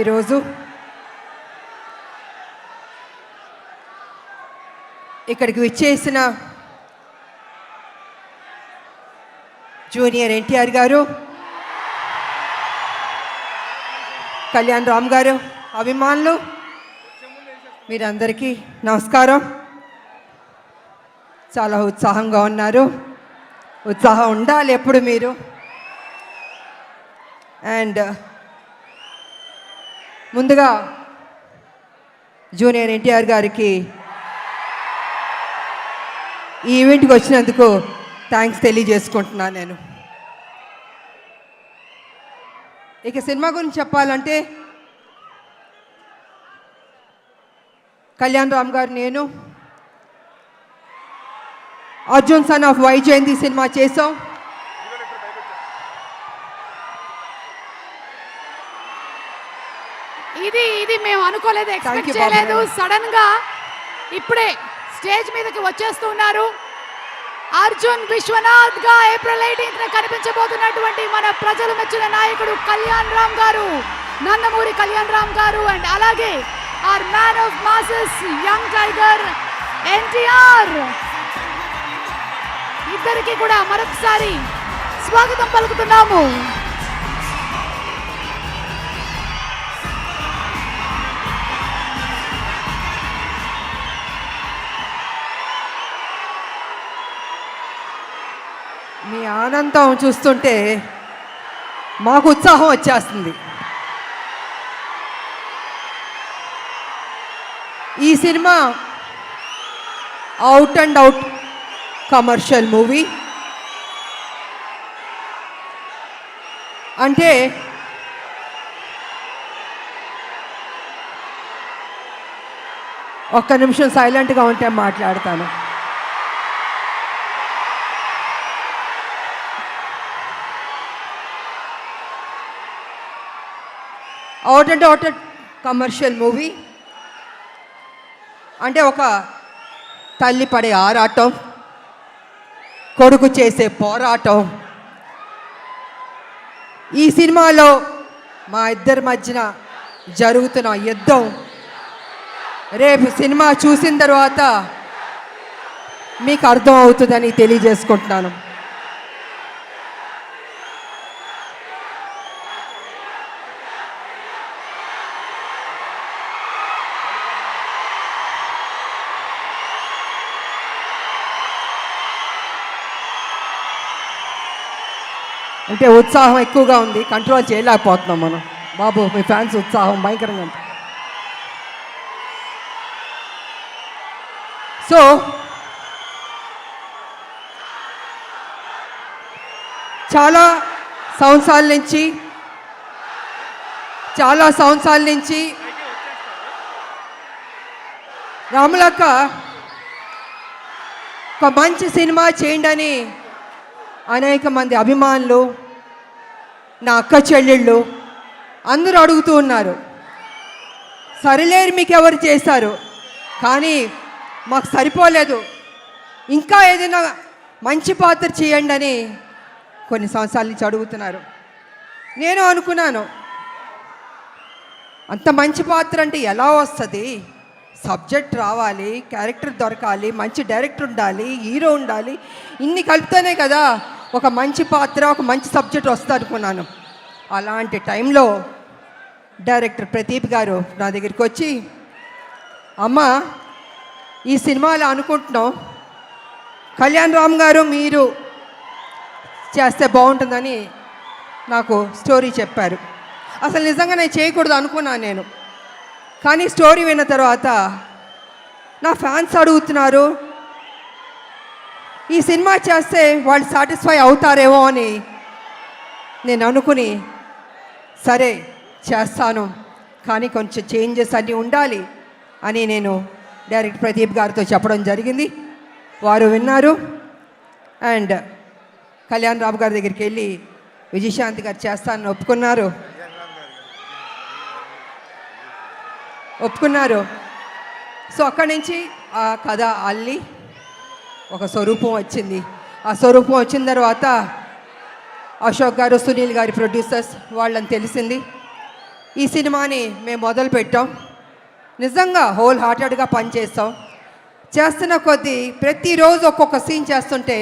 ఈరోజు ఇక్కడికి విచ్చేసిన జూనియర్ ఎన్టీఆర్ గారు, కళ్యాణ్ రామ్ గారు, అభిమానులు మీరందరికీ నమస్కారం. చాలా ఉత్సాహంగా ఉన్నారు. ఉత్సాహం ఉండాలి ఎప్పుడు మీరు. అండ్ ముందుగా జూనియర్ ఎన్టీఆర్ గారికి ఈ ఈవెంట్కి వచ్చినందుకు థ్యాంక్స్ తెలియజేసుకుంటున్నాను. నేను ఇక సినిమా గురించి చెప్పాలంటే కళ్యాణ్ రామ్ గారు, నేను Arjun son of Vyjayanthi cinema చేసాం. ఇది మేము అనుకోలేదు, ఎక్స్పెక్ట్ చేయలేదు. సడన్ గా ఇప్పుడే స్టేజ్ మీదకి వచ్చేస్తున్నారు. అర్జున్ విశ్వనాథ్ గా ఏప్రిల్ 18న కనిపించబోతున్నటువంటి మన ప్రజలు మెచ్చిన నాయకుడు కళ్యాణ్ రామ్ గారు, నందమూరి కళ్యాణ్ రామ్ గారు. అండ్ అలాగే our man of masses young tiger NTR, ఇద్దరికి కూడా మరొకసారి స్వాగతం పలుకుతున్నాము. మీ ఆనందం చూస్తుంటే మాకు ఉత్సాహం వచ్చేస్తుంది. ఈ cinema out and out commercial movie. అంటే ఒక్క నిమిషం సైలెంట్గా ఉంటే మాట్లాడతాను. Out and out commercial movie అంటే ఒక తల్లి పడే ఆరాటం, కొడుకు చేసే పోరాటం. ఈ సినిమాలో మా ఇద్దరి మధ్యన జరుగుతున్న యుద్ధం రేపు సినిమా చూసిన తర్వాత మీకు అర్థం అవుతుందని తెలియజేసుకుంటున్నాను. అంటే ఉత్సాహం ఎక్కువగా ఉంది, కంట్రోల్ చేయలేకపోతున్నాం మనం. బాబు, మీ ఫ్యాన్స్ ఉత్సాహం భయంకరంగా ఉంది. సో చాలా సంవత్సరాల నుంచి రాములక్క ఒక మంచి సినిమా చేయండి అని అనేక మంది అభిమానులు, నా అక్క చెల్లెళ్ళు అందరూ అడుగుతూ ఉన్నారు. సరిలేరు మీకు ఎవరు చేశారు, కానీ మాకు సరిపోలేదు, ఇంకా ఏదైనా మంచి పాత్ర చేయండి అని కొన్ని సంవత్సరాల నుంచి అడుగుతున్నారు. నేను అనుకున్నాను, అంత మంచి పాత్ర అంటే ఎలా వస్తుంది? సబ్జెక్ట్ రావాలి, క్యారెక్టర్ దొరకాలి, మంచి డైరెక్టర్ ఉండాలి, హీరో ఉండాలి, ఇన్ని కలిపితేనే కదా ఒక మంచి పాత్ర, ఒక మంచి సబ్జెక్ట్ వస్తుంది అనుకున్నాను. అలాంటి టైంలో డైరెక్టర్ ప్రదీప్ గారు నా దగ్గరికి వచ్చి, అమ్మ ఈ సినిమాలో అనుకుంటున్నాం, కళ్యాణ్ రామ్ గారు మీరు చేస్తే బాగుంటుందని నాకు స్టోరీ చెప్పారు. అసలు నిజంగా నేను చేయకూడదు అనుకున్నాను నేను. కానీ స్టోరీ విన్న తర్వాత నా ఫ్యాన్స్ అడుగుతున్నారు, ఈ సినిమా చేస్తే వాళ్ళు సాటిస్ఫై అవుతారేమో అని నేను అనుకుని, సరే చేస్తాను, కానీ కొంచెం చేంజెస్ అన్నీ ఉండాలి అని నేను డైరెక్టర్ ప్రదీప్ గారితో చెప్పడం జరిగింది. వారు విన్నారు. అండ్ కళ్యాణ్ రామ్ గారి దగ్గరికి వెళ్ళి విజయశాంతి గారు చేస్తానని ఒప్పుకున్నారు. సో అక్కడి నుంచి ఆ కథ అల్లి ఒక స్వరూపం వచ్చింది. ఆ స్వరూపం వచ్చిన తర్వాత అశోక్ గారు, సునీల్ గారి ప్రొడ్యూసర్స్ వాళ్ళని తెలిసింది. ఈ సినిమాని మేము మొదలు పెట్టాం. నిజంగా హోల్ హార్టెడ్గా పనిచేస్తాం. చేస్తున్న కొద్దీ ప్రతిరోజు ఒక్కొక్క సీన్ చేస్తుంటే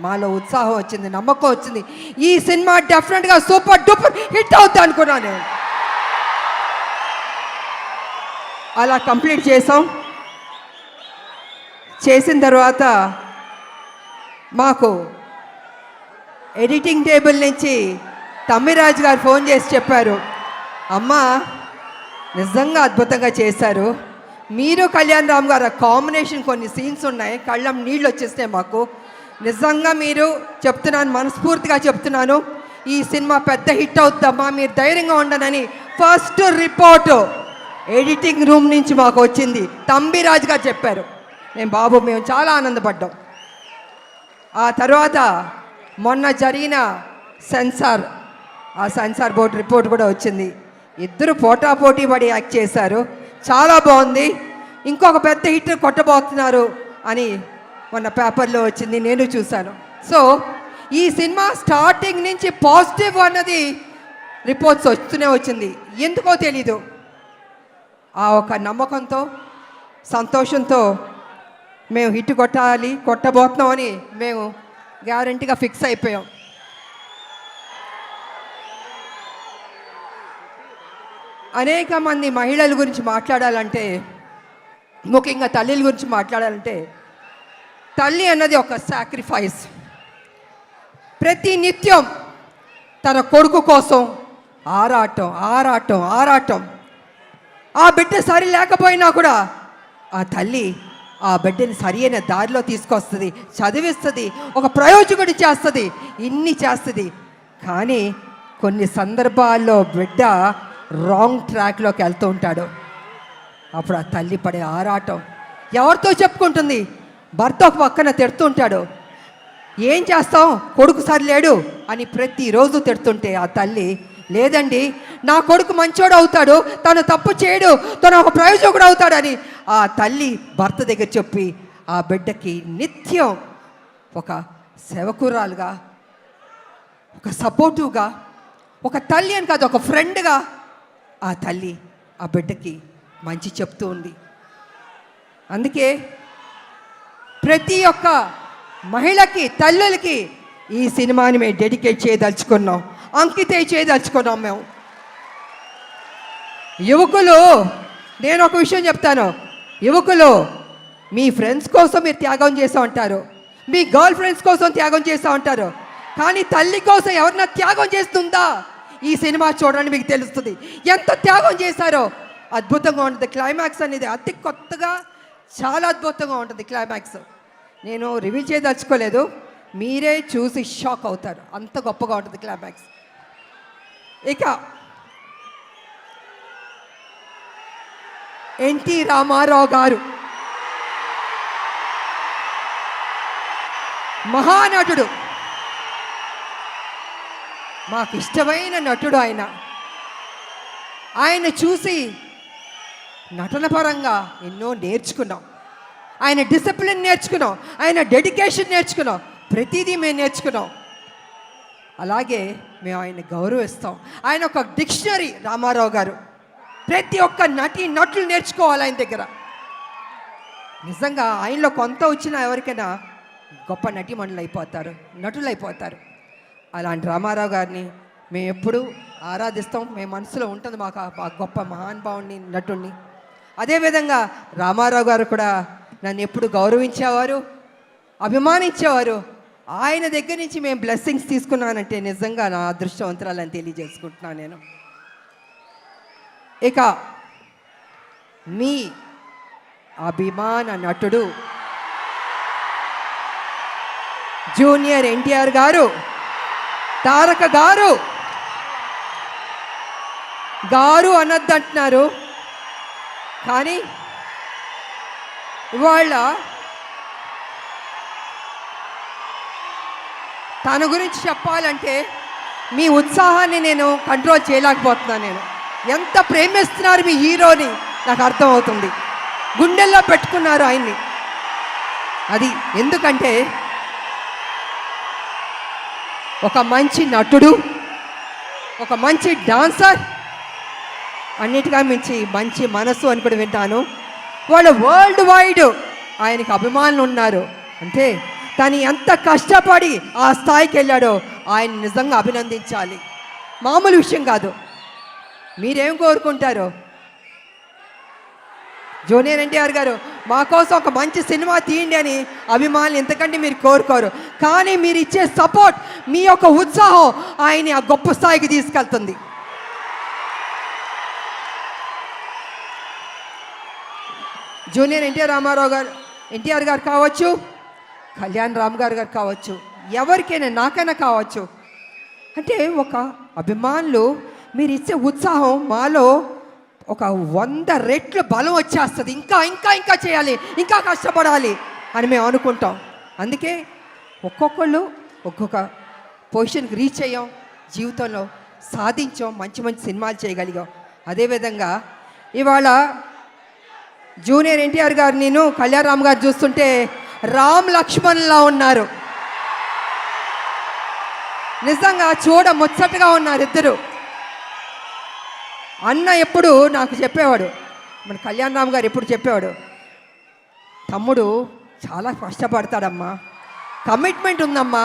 మాలో ఉత్సాహం వచ్చింది, నమ్మకం వచ్చింది. ఈ సినిమా డెఫినెట్గా సూపర్ డూపర్ హిట్ అవుతుంది అనుకున్నాను నేను. అలా కంప్లీట్ చేసాం. చేసిన తర్వాత మాకు ఎడిటింగ్ టేబుల్ నుంచి తమ్మిరాజు గారు ఫోన్ చేసి చెప్పారు, అమ్మా నిజంగా అద్భుతంగా చేశారు, మీరు కళ్యాణ్ రామ్ గారు కాంబినేషన్ కొన్ని సీన్స్ ఉన్నాయి, కళ్ళం నీళ్ళు వచ్చేస్తాయి మాకు. నిజంగా మీరు చెప్తున్నాను, మనస్ఫూర్తిగా చెప్తున్నాను, ఈ సినిమా పెద్ద హిట్ అవుతుందమ్మా, మీరు ధైర్యంగా ఉండనని ఫస్ట్ రిపోర్టు ఎడిటింగ్ రూమ్ నుంచి మాకు వచ్చింది. తంబిరాజు గారు చెప్పారు. మేము చాలా ఆనందపడ్డాం. ఆ తర్వాత మొన్న జరిగిన సెన్సార్ బోర్డు రిపోర్ట్ కూడా వచ్చింది. ఇద్దరు పోటాపోటీ పడి యాక్ట్ చేశారు, చాలా బాగుంది, ఇంకొక పెద్ద హిట్ కొట్టబోతున్నారు అని మొన్న పేపర్లో వచ్చింది, నేను చూశాను. సో ఈ సినిమా స్టార్టింగ్ నుంచి పాజిటివ్ అన్నది రిపోర్ట్స్ వస్తూనే వచ్చింది. ఎందుకో తెలీదు, ఆ ఒక నమ్మకంతో సంతోషంతో మేము హిట్ కొట్టబోతున్నామని మేము గ్యారంటీగా ఫిక్స్ అయిపోయాం. అనేక మంది మహిళల గురించి మాట్లాడాలంటే, ముఖ్యంగా తల్లిల గురించి మాట్లాడాలంటే, తల్లి అన్నది ఒక సాక్రిఫైస్. ప్రతి నిత్యం తన కొడుకు కోసం ఆరాటం. ఆ బిడ్డ సరి లేకపోయినా కూడా ఆ తల్లి ఆ బిడ్డని సరి అయిన దారిలో తీసుకొస్తుంది, చదివిస్తుంది, ఒక ప్రయోజకుడి చేస్తుంది, ఇన్ని చేస్తుంది. కానీ కొన్ని సందర్భాల్లో బిడ్డ రాంగ్ ట్రాక్లోకి వెళ్తూ ఉంటాడు. అప్పుడు ఆ తల్లి పడే ఆరాటం ఎవరితో చెప్పుకుంటుంది? భర్త ఒక పక్కన తిడుతూ ఉంటాడు, ఏం చేస్తాం కొడుకు సరిలేడు అని ప్రతిరోజు తిడుతుంటే ఆ తల్లి, లేదండి నా కొడుకు మంచోడు అవుతాడు, తను తప్పు చేయడు, తను ఒక ప్రయోజకుడు అవుతాడని ఆ తల్లి భర్త దగ్గర చెప్పి ఆ బిడ్డకి నిత్యం ఒక సేవకురాలుగా, ఒక సపోర్టివ్గా, ఒక తల్లి అని కాదు ఒక ఫ్రెండ్గా ఆ తల్లి ఆ బిడ్డకి మంచి చెప్తూ ఉంది. అందుకే ప్రతి ఒక్క మహిళకి, తల్లులకి ఈ సినిమాని మేము డెడికేట్ చేయదలుచుకున్నాం, అంకితం చేయదలుచుకున్నాం మేము. యువకులు, నేను ఒక విషయం చెప్తాను, యువకులు మీ ఫ్రెండ్స్ కోసం మీరు త్యాగం చేస్తూ ఉంటారు, మీ గర్ల్ ఫ్రెండ్స్ కోసం త్యాగం చేస్తూ ఉంటారు, కానీ తల్లి కోసం ఎవరన్నా త్యాగం చేస్తుందా? ఈ సినిమా చూడండి, మీకు తెలుస్తుంది ఎంత త్యాగం చేశారో. అద్భుతంగా ఉంటుంది క్లైమాక్స్ అనేది, అతి కొత్తగా చాలా అద్భుతంగా ఉంటుంది క్లైమాక్స్. నేను రివీల్ చేయదలుచుకోలేదు, మీరే చూసి షాక్ అవుతారు, అంత గొప్పగా ఉంటుంది క్లైమాక్స్. ఇక ఎన్టీ రామారావు గారు మహానటుడు, మాకు ఇష్టమైన నటుడు ఆయన చూసి నటన పరంగా ఎన్నో నేర్చుకున్నాం, ఆయన డిసిప్లిన్ నేర్చుకున్నాం, ఆయన డెడికేషన్ నేర్చుకున్నాం, ప్రతిదీ మేము నేర్చుకున్నాం. అలాగే మేము ఆయన గౌరవిస్తాం. ఆయన ఒక డిక్షనరీ రామారావు గారు, ప్రతి ఒక్క నటులు నేర్చుకోవాలి ఆయన దగ్గర. నిజంగా ఆయనలో కొంత వచ్చినా ఎవరికైనా గొప్ప నటులు అయిపోతారు. అలాంటి రామారావు గారిని మేము ఎప్పుడూ ఆరాధిస్తాం, మేము మనసులో ఉంటుంది మాకు ఆ గొప్ప మహానుభావుని, నటుడిని. అదేవిధంగా రామారావు గారు కూడా నన్ను ఎప్పుడు గౌరవించేవారు, అభిమానించేవారు. ఆయన దగ్గర నుంచి మేము బ్లెస్సింగ్స్ తీసుకున్నానంటే నిజంగా నా అదృష్టవంతురాలని తెలియజేసుకుంటున్నాను నేను. ఇక మీ అభిమాన నటుడు జూనియర్ ఎన్టీఆర్ గారు, తారక గారు అనొద్దంటున్నారు, కానీ ఇవాళ తన గురించి చెప్పాలంటే మీ ఉత్సాహాన్ని నేను కంట్రోల్ చేయలేకపోతున్నాను. నేను ఎంత ప్రేమిస్తున్నారు మీ హీరోని నాకు అర్థమవుతుంది, గుండెల్లో పెట్టుకున్నారు ఆయన్ని. అది ఎందుకంటే ఒక మంచి నటుడు, ఒక మంచి డాన్సర్, అన్నిటిగా మించి మంచి మనసు అని కూడా వింటాను. వాళ్ళు వరల్డ్ వైడ్ ఆయనకి అభిమానులు ఉన్నారు. అంటే తను ఎంత కష్టపడి ఆ స్థాయికి వెళ్ళాడో ఆయన నిజంగా అభినందించాలి. మామూలు విషయం కాదు. మీరేం కోరుకుంటారో? జూనియర్ ఎన్టీఆర్ గారు మా కోసం ఒక మంచి సినిమా తీయండి అని అభిమానులు ఎంతకంటే మీరు కోరుకోరు. కానీ మీరు ఇచ్చే సపోర్ట్, మీ యొక్క ఉత్సాహం ఆయన్ని ఆ గొప్ప స్థాయికి తీసుకెళ్తుంది. జూనియర్ ఎన్టీఆర్ గారు కావచ్చు, కళ్యాణ్ రామ్ గారు కావచ్చు, ఎవరికైనా నాకైనా కావచ్చు. అంటే ఒక అభిమానులు మీరు ఇచ్చే ఉత్సాహం మాలో ఒక 100 రెట్లు బలం వచ్చేస్తుంది. ఇంకా ఇంకా ఇంకా చేయాలి, ఇంకా కష్టపడాలి అని మేము అనుకుంటాం. అందుకే ఒక్కొక్కళ్ళు ఒక్కొక్క పొజిషన్కి రీచ్ అయ్యాం, జీవితంలో సాధించాం, మంచి మంచి సినిమాలు చేయగలిగాం. అదేవిధంగా ఇవాళ జూనియర్ ఎన్టీఆర్ గారు, నేను కళ్యాణ్ రామ్ గారు చూస్తుంటే రామ్ లక్ష్మణ్లా ఉన్నారు. నిజంగా చూడ ముచ్చటగా ఉన్నారు ఇద్దరు. అన్న ఎప్పుడు నాకు చెప్పేవాడు, మన కళ్యాణ్ రామ్ గారు ఎప్పుడు చెప్పేవాడు, తమ్ముడు చాలా కష్టపడతాడమ్మా, కమిట్మెంట్ ఉందమ్మా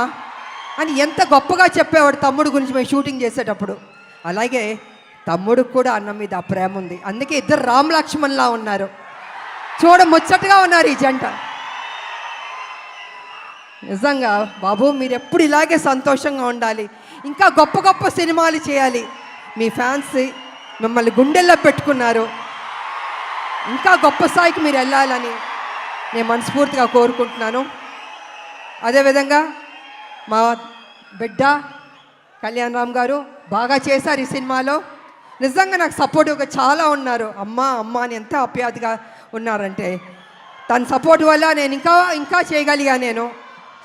అని ఎంత గొప్పగా చెప్పేవాడు తమ్ముడు గురించి మేము షూటింగ్ చేసేటప్పుడు. అలాగే తమ్ముడికి కూడా అన్న మీద ఆ ప్రేమ ఉంది. అందుకే ఇద్దరు రామ్ లక్ష్మణ్లా ఉన్నారు, చూడ ముచ్చటగా ఉన్నారు ఈ జంట. నిజంగా బాబు మీరు ఎప్పుడు ఇలాగే సంతోషంగా ఉండాలి, ఇంకా గొప్ప గొప్ప సినిమాలు చేయాలి. మీ ఫ్యాన్స్ మిమ్మల్ని గుండెల్లో పెట్టుకున్నారు. ఇంకా గొప్ప స్థాయికి మీరు వెళ్ళాలని నేను మనస్ఫూర్తిగా కోరుకుంటున్నాను. అదేవిధంగా మా బిడ్డ కళ్యాణ్ రామ్ గారు బాగా చేశారు ఈ సినిమాలో. నిజంగా నాకు సపోర్టివ్గా చాలా ఉన్నారు. అమ్మ అమ్మ అని ఎంత ఆప్యాయతగా ఉన్నారంటే, తన సపోర్ట్ వల్ల నేను ఇంకా ఇంకా చేయగలిగాను. నేను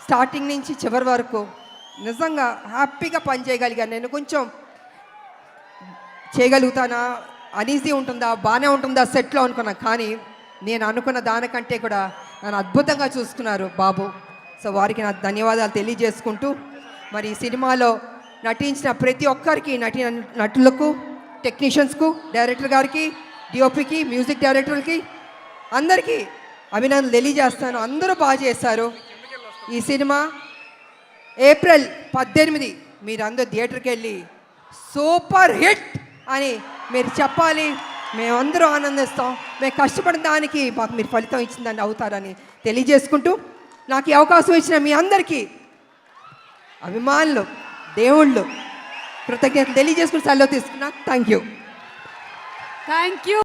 స్టార్టింగ్ నుంచి చివరి వరకు నిజంగా హ్యాపీగా పనిచేయగలిగాను. నేను కొంచెం చేయగలుగుతానా, అనీజీ ఉంటుందా, బాగానే ఉంటుందా సెట్లో అనుకున్నా. కానీ నేను అనుకున్న దానికంటే కూడా నన్ను అద్భుతంగా చూసుకున్నారు బాబు. సో వారికి నా ధన్యవాదాలు తెలియజేసుకుంటూ, మరి ఈ సినిమాలో నటించిన ప్రతి ఒక్కరికి, నటులకు, టెక్నీషియన్స్కు, డైరెక్టర్ గారికి, డిఓపికి, మ్యూజిక్ డైరెక్టర్కి అందరికీ అభినందనలు తెలియజేస్తాను. అందరూ బాగా చేశారు. ఈ సినిమా ఏప్రిల్ 18 మీరందరూ థియేటర్కి వెళ్ళి సూపర్ హిట్ అని మీరు చెప్పాలి. మేమందరూ ఆనందిస్తాం. మేము కష్టపడిన దానికి మాకు మీరు ఫలితం ఇచ్చిందని అవుతారని తెలియజేసుకుంటూ, నాకు ఈ అవకాశం ఇచ్చిన మీ అందరికీ అభిమానులు, దేవుళ్ళు కృతజ్ఞతలు తెలియజేసుకుని సెలవు తీసుకున్నా. Thank you.